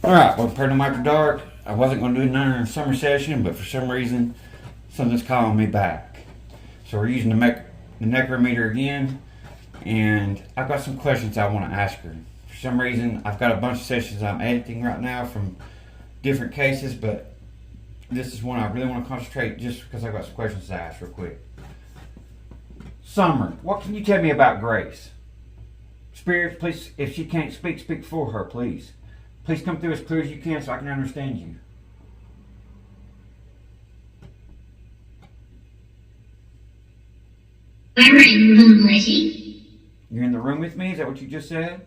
Alright, well, pardon the after dark. I wasn't going to do none in the summer session, but for some reason, something's calling me back. So we're using the Necometer again, and I've got some questions I want to ask her. For some reason, I've got a bunch of sessions I'm editing right now from different cases, but this is one I really want to concentrate just because I've got some questions to ask real quick. Summer, what can you tell me about Grace? Spirit, please, if she can't speak, speak for her, please. Please come through as clear as you can so I can understand you. Where are you, little lady? You're in the room with me? Is that what you just said?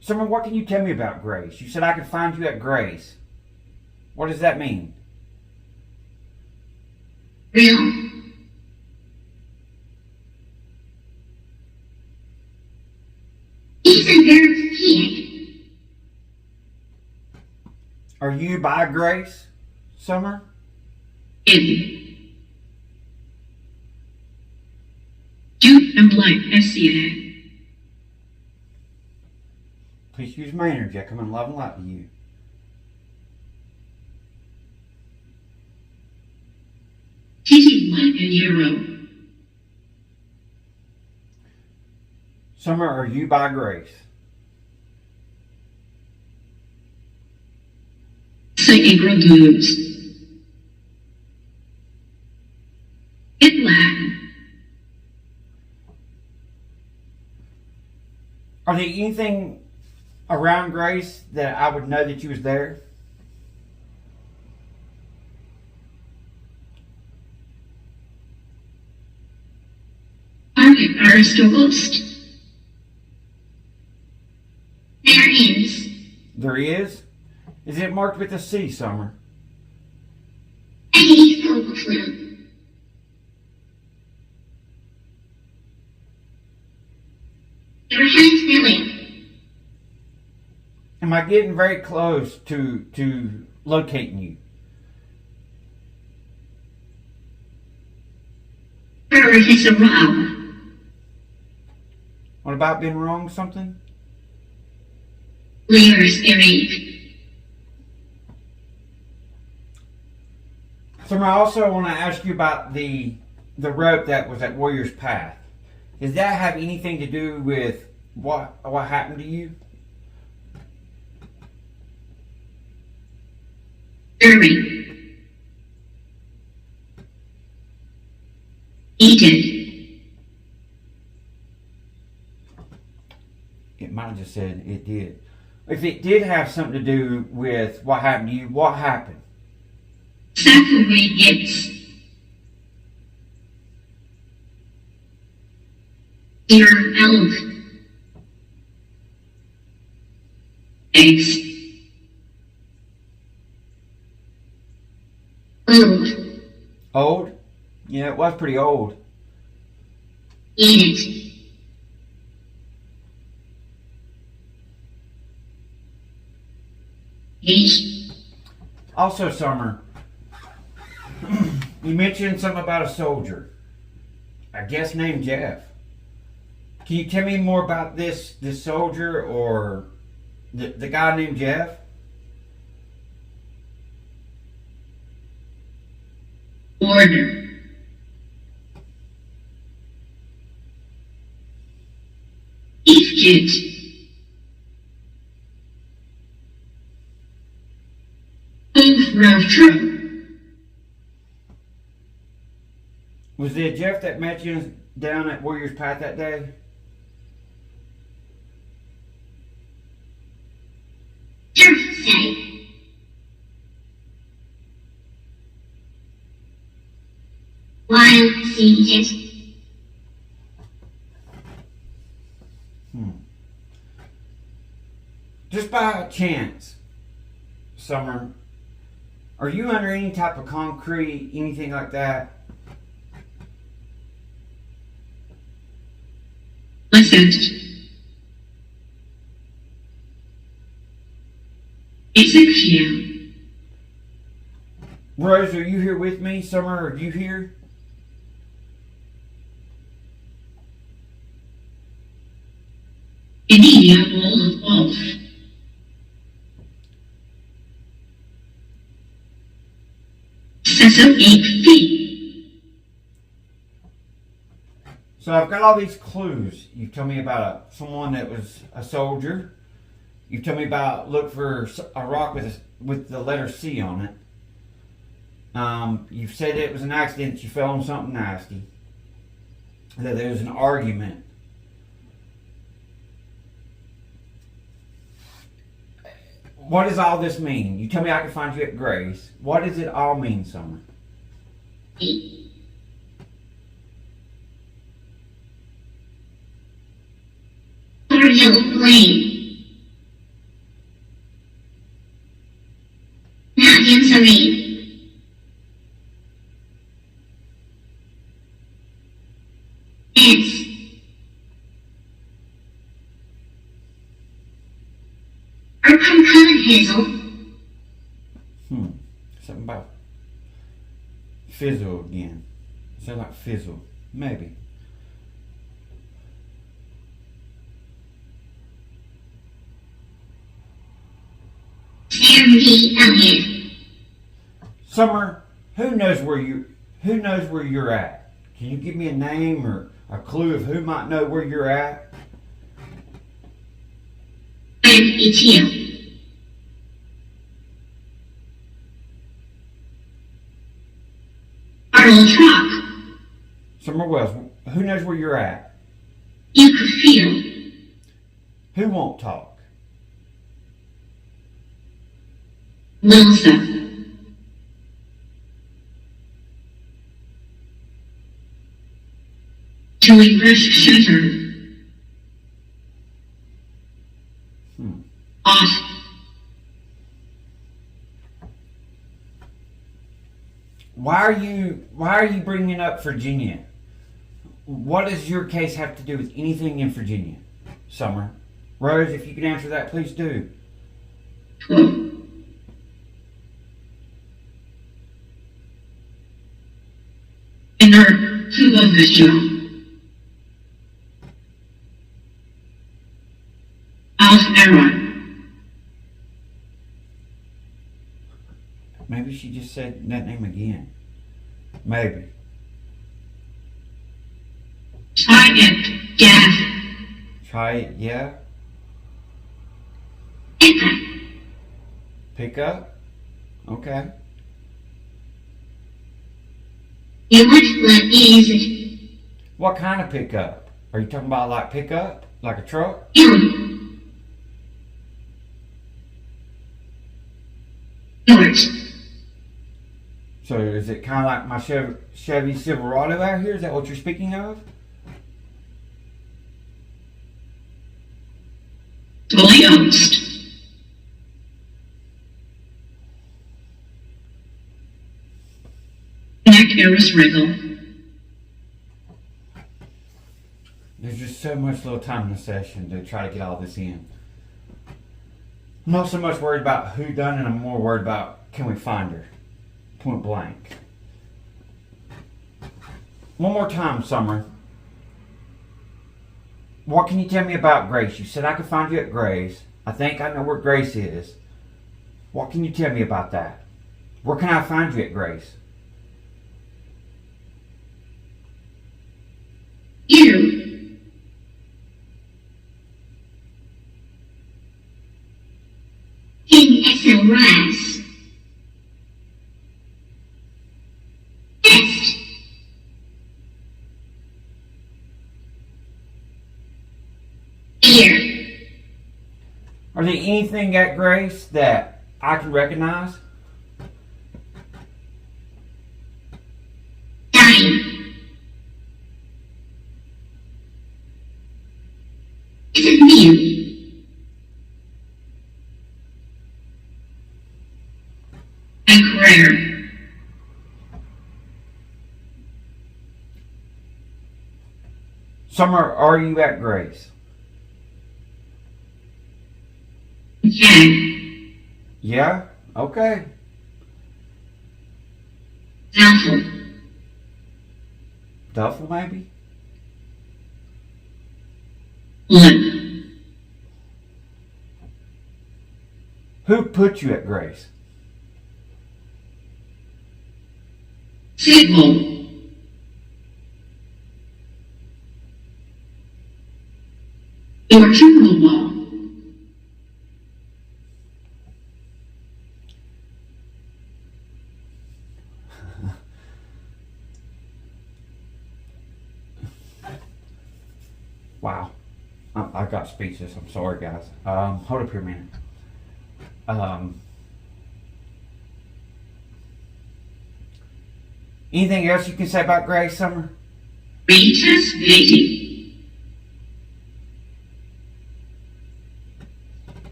Summer, what can you tell me about Grace? You said I could find you at Grace. What does that mean? Real. He's a kid. Are you by Grace, Summer? Do and black SCA. Please use my energy. I come in love and light to you. TT Black and Euro. Summer, are you by Grace? Singing blues. In Latin. Are there anything around Grace that I would know that you was there? Are still ghost? There is. There is? Is it marked with a C, Summer? I hate global flu. Your hands filling. Am I getting very close to locating you? Earth is a row. What about being wrong something? Layers buried. Summer, I also want to ask you about the rope that was at Warrior's Path. Does that have anything to do with what happened to you? Irving. He did. It might have just said it did. If it did have something to do with what happened to you, what happened? Sackaway gets. Your elk. Eggs. Old. Old? Yeah, it was pretty old. Eat it. Eat. Also, Summer, you mentioned something about a soldier, I guess named Jeff. Can you tell me more about this soldier or the guy named Jeff? Order. Egypt. True. Was it Jeff that met you down at Warrior's Path that day? Just say. Wild season. Just by chance, Summer, are you under any type of concrete, anything like that? Listen. Ezekiel. Rose, are you here with me? Summer, are you here? Media wall off. Sensor 8 feet. So I've got all these clues. You told me about someone that was a soldier. You told me about look for a rock with the letter C on it. You said it was an accident. You fell on something nasty. That there was an argument. What does all this mean? You tell me I can find you at Grace. What does it all mean, Summer? Yellow Lane. Not answering. It's Hazel. Something about fizzle again. Sound like fizzle. Maybe. Elliot. Summer, who knows where you're at? Can you give me a name or a clue of who might know where you're at? I'm ATM. Arnold Truck. Summer Wells, who knows where you're at? You could feel. Who won't talk? Melissa. To reverse shutter. Off. Why are you bringing up Virginia? What does your case have to do with anything in Virginia, Summer? Rose, if you can answer that, please do. 12. Inner to official. Off error. Maybe she just said that name again. Maybe. Try it, gas. Try it, yeah. Pick up. Okay. You must let easy. What kind of pickup? Are you talking about like pickup? Like a truck? Yours. So is it kind of like my Chevy Silverado out here? Is that what you're speaking of? Fully host. Neck Eris wriggle. There's just so much little time in the session to try to get all this in. I'm not so much worried about who done it, I'm more worried about can we find her? Point blank. One more time, Summer. What can you tell me about Grace? You said I could find you at Grace. I think I know where Grace is. What can you tell me about that? Where can I find you at Grace? You. In SOS. Test. Here. Are there anything at Grace that I can recognize? Dying. Is it me? And rare. Summer, are you at Grace? Yeah. Yeah? Okay. Alpha. Duffel, maybe? One. Who put you at grace? Signal. Your terminal wall. Wow. I got speechless. I'm sorry, guys. Hold up here a minute. Anything else you can say about Grace, Summer? Retest waiting.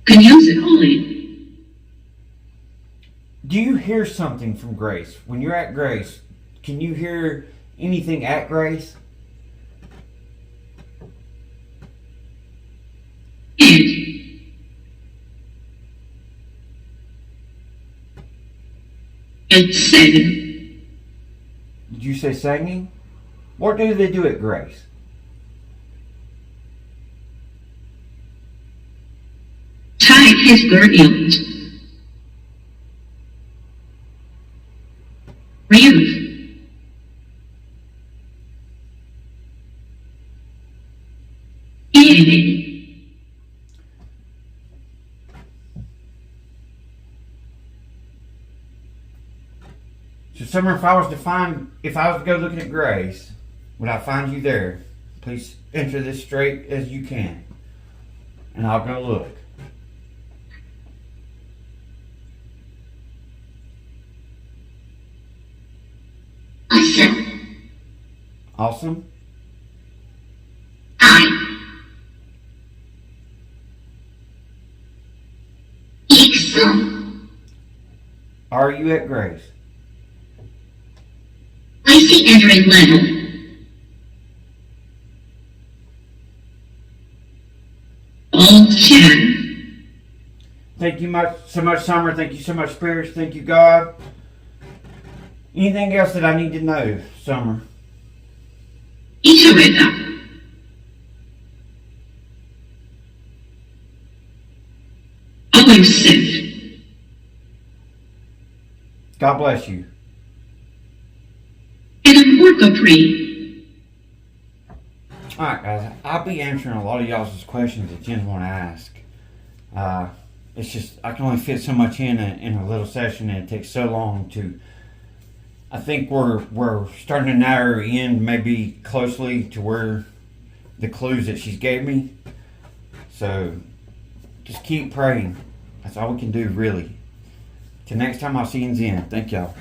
Can use it only. Do you hear something from Grace? When you're at Grace, can you hear anything at Grace? And 7. Did you say singing? What do they do at Grace? Type has burned. Remove. Enemy. So, Summer, if I was to go looking at Grace, would I find you there? Please enter this straight as you can, and I'll go look. Awesome. Awesome. Excel. Are you at Grace? I see entering level. All chat. Thank you so much, Summer. Thank you so much, Spirits. Thank you, God. Anything else that I need to know, Summer? Iterator. Elusive. God bless you. And a Orcopre. Alright, guys. I'll be answering a lot of y'all's questions that you want to ask. It's just, I can only fit so much in a little session, and it takes so long to... I think we're starting to narrow in maybe closely to where the clues that she's gave me. So, just keep praying. That's all we can do, really. Till next time, I'll see you in Zen. Thank y'all.